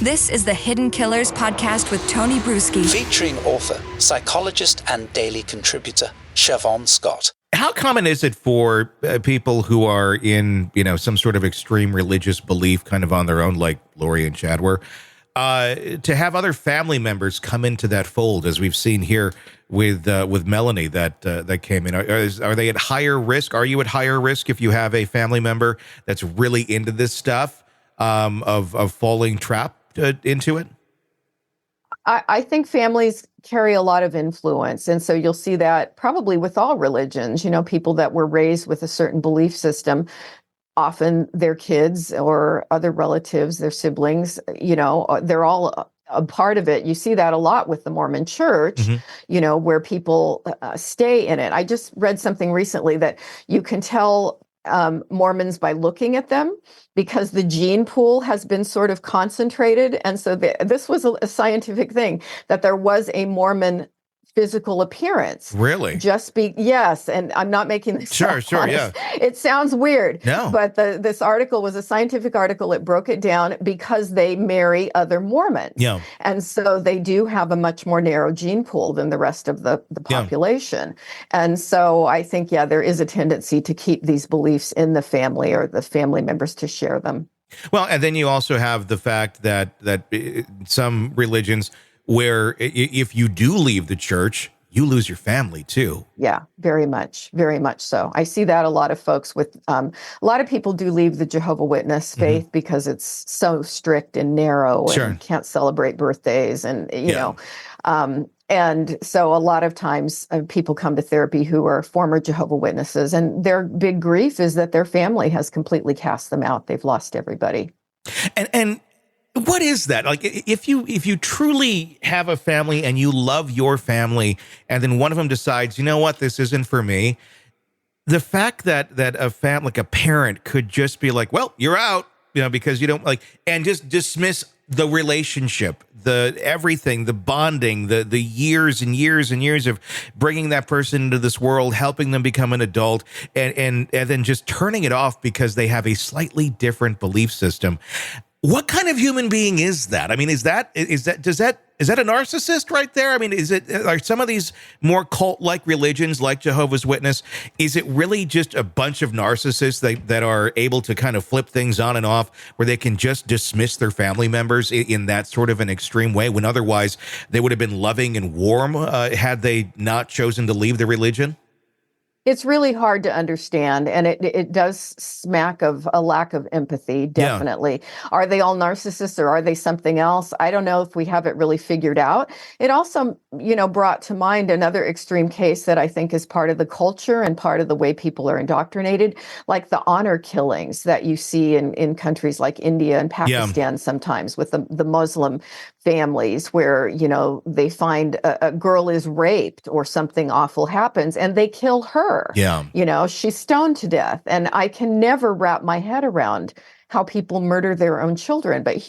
This is the Hidden Killers podcast with Tony Brueski. Featuring author, psychologist, and daily contributor, Shavaun Scott. How common is it for people who are in, some sort of extreme religious belief kind of on their own, like Lori and Chad were, to have other family members come into that fold, as we've seen here with Melanie that came in? Are they at higher risk? Are you at higher risk if you have a family member that's really into this stuff of falling trapped into it? I think families carry a lot of influence. And so you'll see that probably with all religions, people that were raised with a certain belief system, often their kids or other relatives, their siblings, they're all a part of it. You see that a lot with the Mormon church, where people stay in it. I just read something recently that you can tell Mormons by looking at them, because the gene pool has been sort of concentrated. And so this was a scientific thing, that there was a Mormon physical appearance. Really? Yes. And I'm not making this Sure, honest. yeah. It sounds weird. No. But this article was a scientific article. It broke it down because they marry other Mormons. Yeah. And so they do have a much more narrow gene pool than the rest of the population. Yeah. And so I think, there is a tendency to keep these beliefs in the family, or the family members to share them. Well, and then you also have the fact that some religions, where if you do leave the church, you lose your family too. Yeah, very much so. I see that a lot of folks with, a lot of people do leave the Jehovah's Witness faith because it's so strict and narrow, and can't celebrate birthdays, and and so a lot of times people come to therapy who are former Jehovah's Witnesses, and their big grief is that their family has completely cast them out. They've lost everybody. And what is that? Like, if you truly have a family and you love your family, and then one of them decides, you know what, this isn't for me. The fact that a parent could just be like, well, you're out, because you don't like, and just dismiss the relationship, the everything, the bonding, the years and years and years of bringing that person into this world, helping them become an adult, and then just turning it off because they have a slightly different belief system. What kind of human being is that? I mean, is that a narcissist right there? I mean, are some of these more cult-like religions like Jehovah's Witness, is it really just a bunch of narcissists that are able to kind of flip things on and off, where they can just dismiss their family members in that sort of an extreme way, when otherwise they would have been loving and warm had they not chosen to leave the religion? It's really hard to understand, and it does smack of a lack of empathy, definitely. Yeah. Are they all narcissists, or are they something else? I don't know if we have it really figured out. It also, brought to mind another extreme case that I think is part of the culture and part of the way people are indoctrinated, like the honor killings that you see in countries like India and Pakistan sometimes, with the Muslim families, where, they find a girl is raped or something awful happens, and they kill her. Yeah. She's stoned to death. And I can never wrap my head around how people murder their own children. But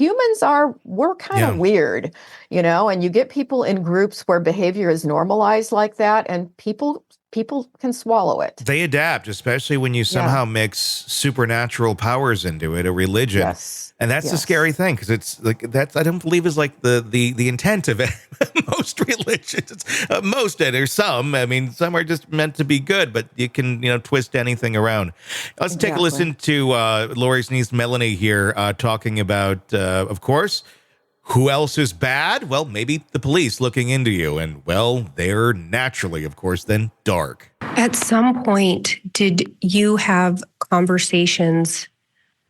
we're kind of weird, and you get people in groups where behavior is normalized like that, and people can swallow it. They adapt, especially when you somehow mix supernatural powers into it, a religion. Yes. And that's the scary thing, because it's like that's, I don't believe, is like the intent of it. Most religions, there's some. I mean, some are just meant to be good, but you can twist anything around. Let's take a listen to Lori's niece Melanie here talking about, of course, who else is bad? Well, maybe the police looking into you, and they're naturally, of course, then dark. At some point, did you have conversations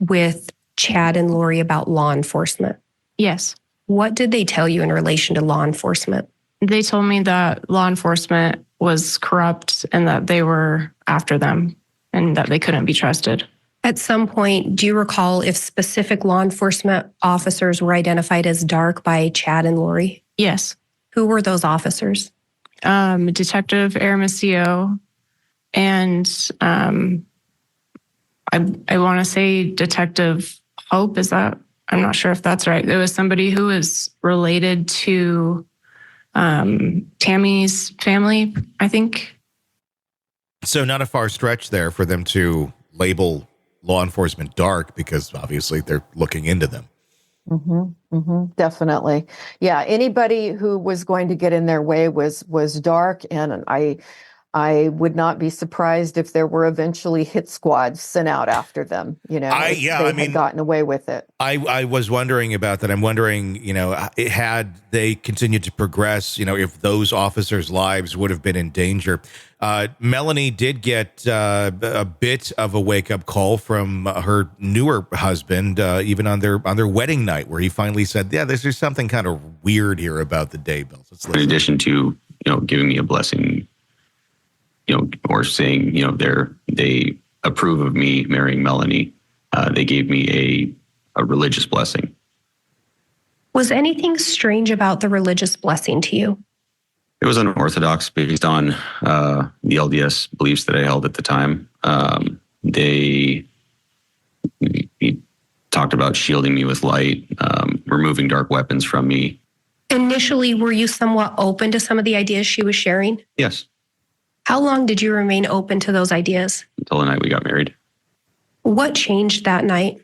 with Chad and Lori about law enforcement? Yes. What did they tell you in relation to law enforcement? They told me that law enforcement was corrupt and that they were after them and that they couldn't be trusted. At some point, do you recall if specific law enforcement officers were identified as dark by Chad and Lori? Yes. Who were those officers? Detective Aramasio and I want to say Detective Hope. Is that? I'm not sure if that's right. There was somebody who was related to Tammy's family, I think. So not a far stretch there for them to label law enforcement dark, because obviously they're looking into them. Definitely. Yeah. Anybody who was going to get in their way was dark. And I would not be surprised if there were eventually hit squads sent out after them, if they had gotten away with it. I was wondering about that. I'm wondering, had they continued to progress, if those officers' lives would have been in danger. Melanie did get a bit of a wake-up call from her newer husband, even on their wedding night, where he finally said, yeah, there's something kind of weird here about the Daybells. In addition to, giving me a blessing, or saying, they approve of me marrying Melanie, they gave me a religious blessing. Was anything strange about the religious blessing to you? It was unorthodox based on the LDS beliefs that I held at the time. He talked about shielding me with light, removing dark weapons from me. Initially, were you somewhat open to some of the ideas she was sharing? Yes. How long did you remain open to those ideas? Until the night we got married. What changed that night?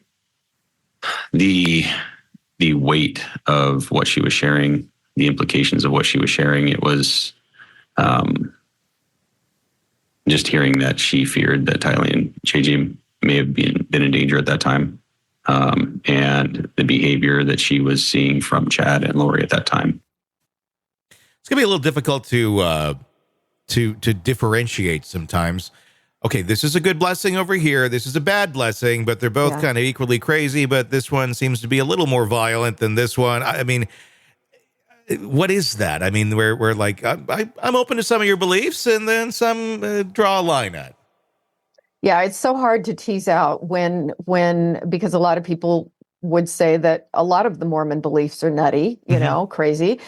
The weight of what she was sharing, the implications of what she was sharing. It was just hearing that she feared that Tylee and JJ may have been in danger at that time, and the behavior that she was seeing from Chad and Lori at that time. It's gonna be a little difficult to differentiate sometimes. Okay, this is a good blessing over here. This is a bad blessing, but they're both kind of equally crazy. But this one seems to be a little more violent than this one. I mean, what is that? I mean, we're like, I'm open to some of your beliefs, and then some draw a line at. Yeah, it's so hard to tease out when because a lot of people would say that a lot of the Mormon beliefs are nutty, crazy.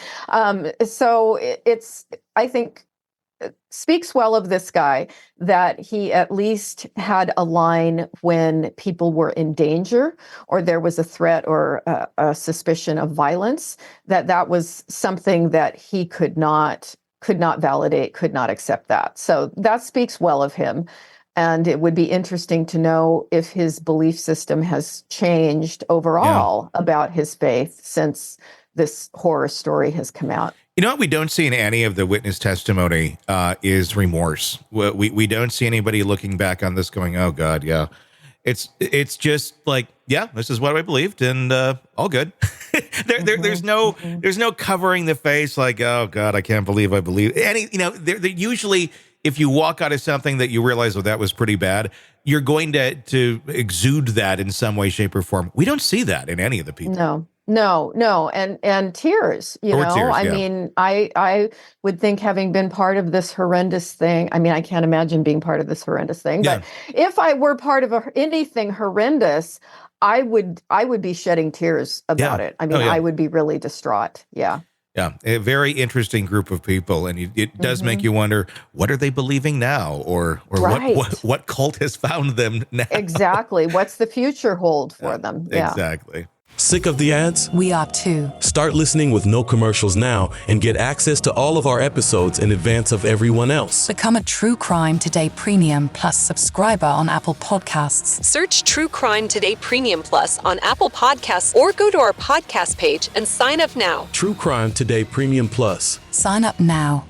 So it's, I think, speaks well of this guy that he at least had a line when people were in danger or there was a threat or a suspicion of violence, that was something that he could not validate, could not accept that. So that speaks well of him. And it would be interesting to know if his belief system has changed overall about his faith since this horror story has come out. You know what we don't see in any of the witness testimony is remorse. We don't see anybody looking back on this going, oh God, yeah. It's just like, yeah, this is what I believed, and all good. There's no covering the face like, oh God, I can't believe I believe any. They're usually, if you walk out of something that you realize, oh, that was pretty bad, you're going to exude that in some way, shape, or form. We don't see that in any of the people. No. And tears, Tears, I mean, I would think, having been part of this horrendous thing, I mean, I can't imagine being part of this horrendous thing, but if I were part of anything horrendous, I would be shedding tears about it. I mean, I would be really distraught. Yeah. Yeah, a very interesting group of people, and it does make you wonder, what are they believing now, or what cult has found them now? Exactly. What's the future hold for them? Yeah. Exactly. Sick of the ads? We are too. Start listening with no commercials now and get access to all of our episodes in advance of everyone else. Become a True Crime Today Premium Plus subscriber on Apple Podcasts. Search True Crime Today Premium Plus on Apple Podcasts or go to our podcast page and sign up now. True Crime Today Premium Plus. Sign up now.